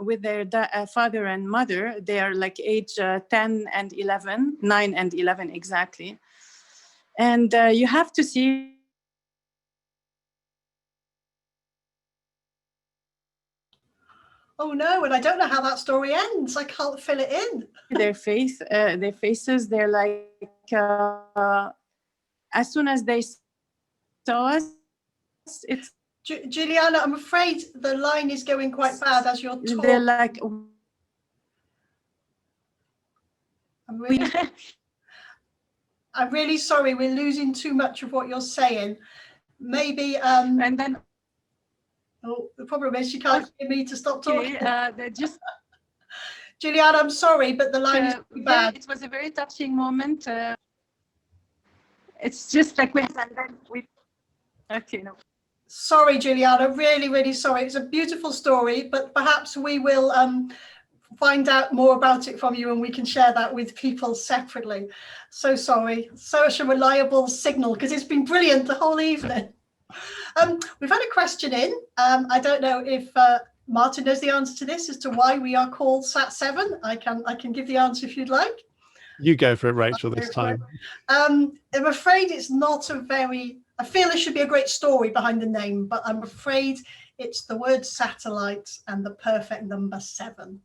with their father and mother. They are like age 10 and 11, 9 and 11 exactly. And you have to see. Oh no, and I don't know how that story ends. I can't fill it in. Their faces, they're like, as soon as they saw us, it's... Juliana, I'm afraid the line is going quite bad as you're talking. They're like... I'm really sorry, we're losing too much of what you're saying. Maybe... and then... Oh, the problem is she can't hear me to stop talking. They're just... Juliana, I'm sorry, but the line is too bad. It was a very touching moment. It's just like and then we... Okay, no. Sorry, Juliana, really, really sorry. It's a beautiful story, but perhaps we will find out more about it from you and we can share that with people separately. So sorry. Such a reliable signal, because it's been brilliant the whole evening. We've had a question in. I don't know if Martin knows the answer to this as to why we are called Sat7. I can give the answer if you'd like. You go for it, Rachel, this time. I'm afraid it's not a very... I feel there should be a great story behind the name, but I'm afraid it's the word satellite and the perfect number 7.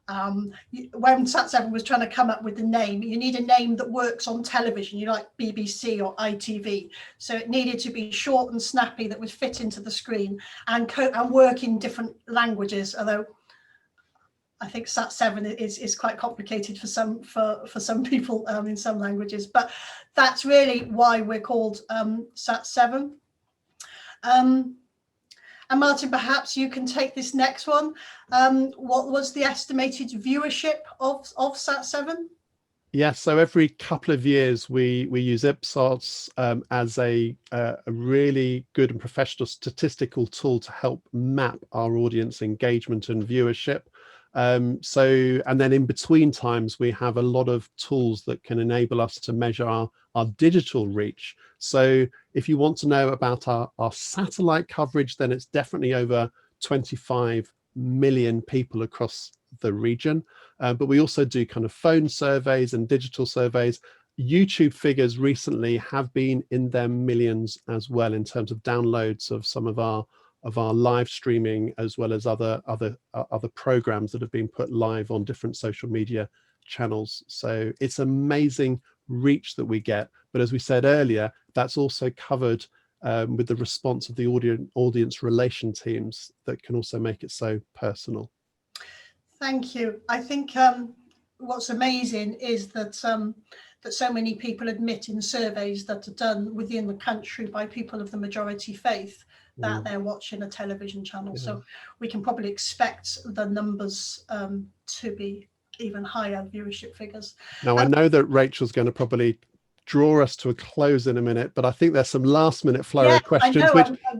When Sat7 was trying to come up with the name, you need a name that works on television, you like BBC or ITV. So it needed to be short and snappy, that would fit into the screen and work in different languages, although I think Sat7 is quite complicated for some people in some languages, but that's really why we're called Sat7. And Martin, perhaps you can take this next one. What was the estimated viewership of Sat7? Yes, so every couple of years we use Ipsos as a really good and professional statistical tool to help map our audience engagement and viewership. And then in between times, we have a lot of tools that can enable us to measure our digital reach. So if you want to know about our satellite coverage, then it's definitely over 25 million people across the region. But we also do kind of phone surveys and digital surveys. YouTube figures recently have been in their millions as well in terms of downloads of some of our live streaming, as well as other programs that have been put live on different social media channels. So it's amazing reach that we get. But as we said earlier, that's also covered with the response of the audience relation teams that can also make it so personal. Thank you. I think what's amazing is that that so many people admit in surveys that are done within the country by people of the majority faith that they're watching a television channel. So we can probably expect the numbers to be even higher viewership figures. Now, I know that Rachel's going to probably draw us to a close in a minute, but I think there's some last minute flurry of questions,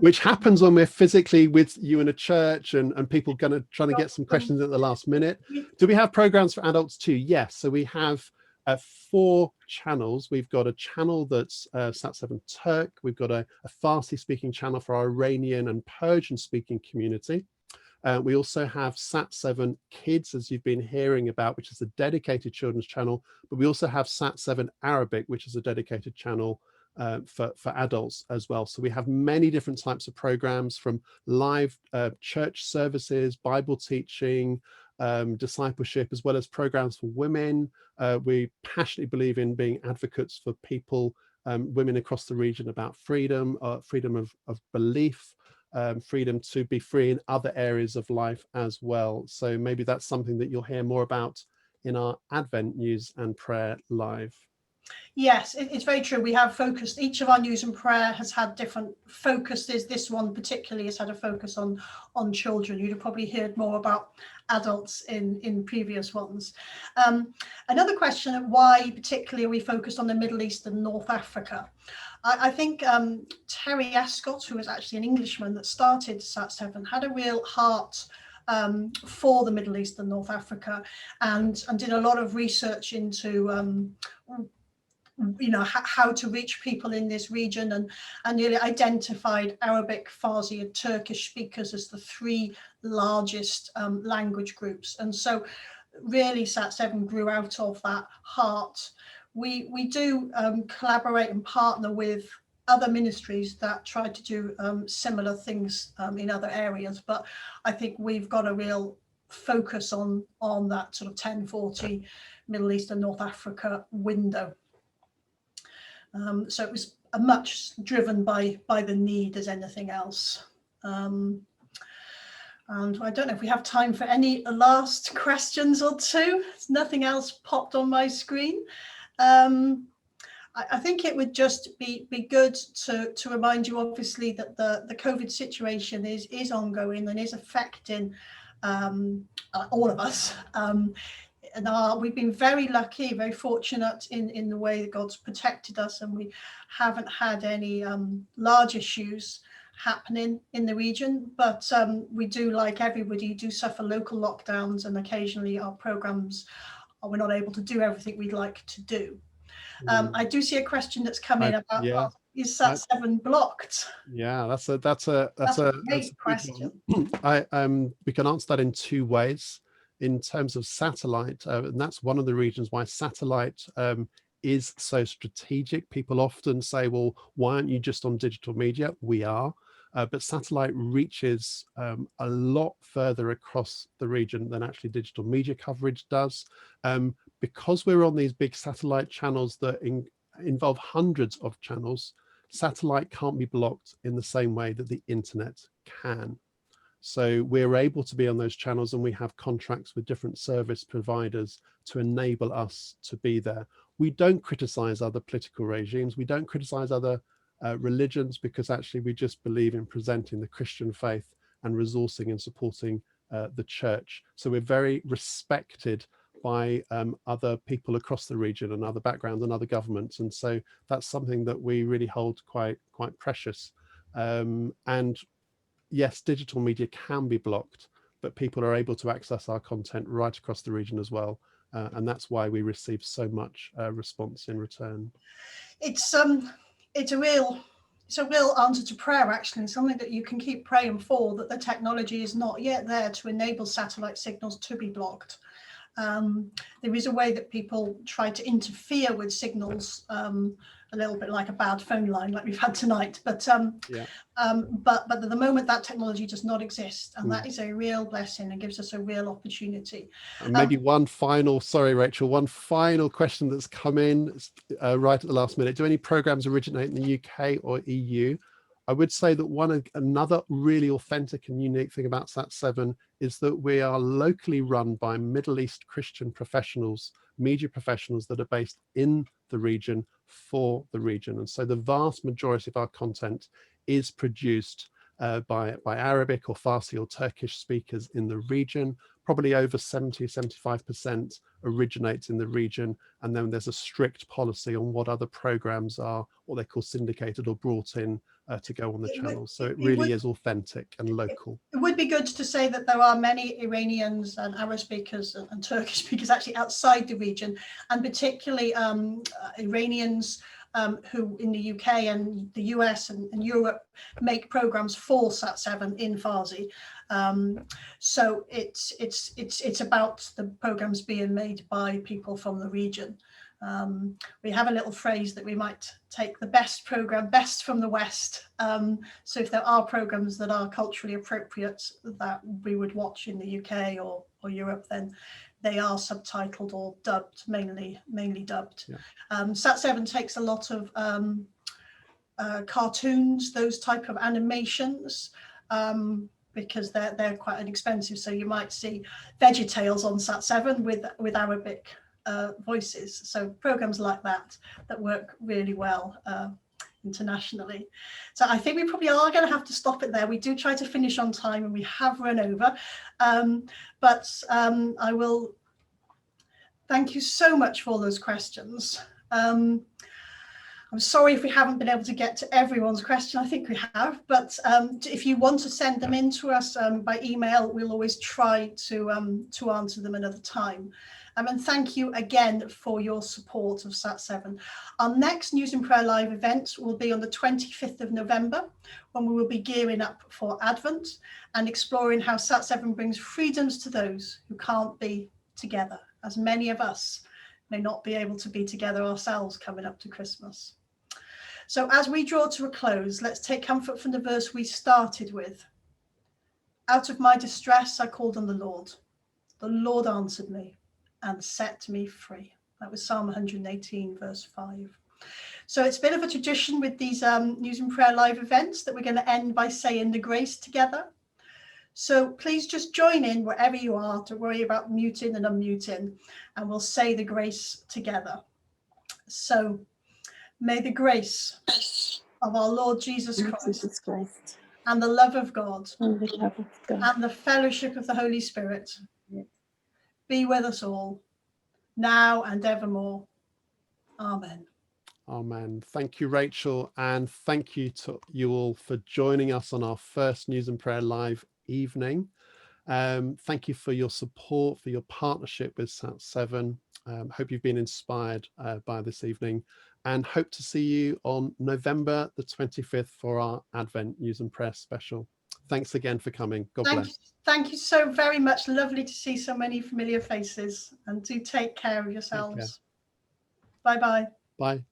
which happens when we're physically with you in a church and people trying to get some questions at the last minute. Do we have programs for adults too? Yes. So we have 4 channels. We've got a channel that's Sat7 Turk. We've got a Farsi speaking channel for our Iranian and Persian speaking community. We also have Sat7 Kids, as you've been hearing about, which is a dedicated children's channel, but we also have Sat7 Arabic, which is a dedicated channel for adults as well. So we have many different types of programs, from live church services, Bible teaching, discipleship, as well as programs for women. We passionately believe in being advocates for people, women across the region, about freedom, freedom of belief, freedom to be free in other areas of life as well. So maybe that's something that you'll hear more about in our Advent News and Prayer Live. Yes, it's very true. We have focused, each of our news and prayer has had different focuses. This one particularly has had a focus on children. You'd have probably heard more about adults in previous ones. Another question, why particularly are we focused on the Middle East and North Africa? I think Terry Ascott, who was actually an Englishman that started Sat7, had a real heart for the Middle East and North Africa, and did a lot of research into how to reach people in this region, and really identified Arabic, Farsi and Turkish speakers as the 3 largest language groups. And so really Sat7 grew out of that heart. We do collaborate and partner with other ministries that try to do similar things in other areas, but I think we've got a real focus on that sort of 1040 Middle East and North Africa window. So it was much driven by the need as anything else. And I don't know if we have time for any last questions or two. There's nothing else popped on my screen. I think it would just be good to remind you, obviously, that the COVID situation is ongoing and is affecting all of us. And we've been very lucky, very fortunate in the way that God's protected us, and we haven't had any large issues happening in the region. But we do, like everybody, do suffer local lockdowns, and occasionally our programs, we're not able to do everything we'd like to do. I do see a question that's come in about is Sat7 blocked? Yeah, that's a great question. We can answer that in 2 ways. In terms of satellite, and that's one of the reasons why satellite is so strategic. People often say, well, why aren't you just on digital media? We are, but satellite reaches a lot further across the region than actually digital media coverage does. Because we're on these big satellite channels that involve hundreds of channels, satellite can't be blocked in the same way that the internet can. So we're able to be on those channels, and we have contracts with different service providers to enable us to be there. We don't criticize other political regimes. We don't criticize other religions, because actually we just believe in presenting the Christian faith and resourcing and supporting the church. So we're very respected by other people across the region and other backgrounds and other governments. And so that's something that we really hold quite precious. And yes, digital media can be blocked, but people are able to access our content right across the region as well. And that's why we receive so much response in return. It's a real answer to prayer, actually, and something that you can keep praying for, that the technology is not yet there to enable satellite signals to be blocked. There is a way that people try to interfere with signals, a little bit like a bad phone line like we've had tonight, but at the moment that technology does not exist, and that is a real blessing and gives us a real opportunity. And maybe one final, sorry Rachel, one final question that's come in right at the last minute. Do any programs originate in the UK or EU? I would say that another really authentic and unique thing about Sat7 is that we are locally run by Middle East Christian professionals, media professionals that are based in the region for the region. And so the vast majority of our content is produced by Arabic or Farsi or Turkish speakers in the region. Probably over 70-75% originates in the region, and then there's a strict policy on what other programs are, what they call syndicated or brought in to go on the channels. So it really is authentic and local. It would be good to say that there are many Iranians and Arab speakers and Turkish speakers actually outside the region, and particularly Iranians who in the UK and the US and Europe make programs for Sat7 in Farsi. So it's about the programs being made by people from the region. We have a little phrase that we might take the best program, best from the West. So if there are programs that are culturally appropriate that we would watch in the UK or Europe, then they are subtitled or dubbed, mainly dubbed. Yeah. Sat7 takes a lot of cartoons, those type of animations, because they're quite inexpensive. So you might see VeggieTales on Sat7 with Arabic voices. So programs like that work really well internationally. So I think we probably are going to have to stop it there. We do try to finish on time and we have run over, but I will thank you so much for those questions. I'm sorry if we haven't been able to get to everyone's question. I think we have, but if you want to send them in to us by email, we'll always try to answer them another time. And thank you again for your support of Sat7. Our next News and Prayer Live event will be on the 25th of November, when we will be gearing up for Advent and exploring how Sat7 brings freedoms to those who can't be together, as many of us may not be able to be together ourselves coming up to Christmas. So as we draw to a close, let's take comfort from the verse we started with. Out of my distress, I called on the Lord. The Lord answered me and set me free. That was Psalm 118, verse 5. So it's a bit of a tradition with these News and Prayer Live events that we're going to end by saying the grace together. So please just join in wherever you are. Don't worry about muting and unmuting, and we'll say the grace together. So may the grace of our Lord Jesus Christ and the love of God and the fellowship of the Holy Spirit be with us all, now and evermore. Amen. Amen. Thank you, Rachel, and thank you to you all for joining us on our first News and Prayer Live evening. Thank you for your support, for your partnership with Sat7. Hope you've been inspired by this evening, and hope to see you on November the 25th for our Advent News and Prayer special. Thanks again for coming. God bless. Thank you so very much. Lovely to see so many familiar faces, and do take care of yourselves. Bye-bye. Bye.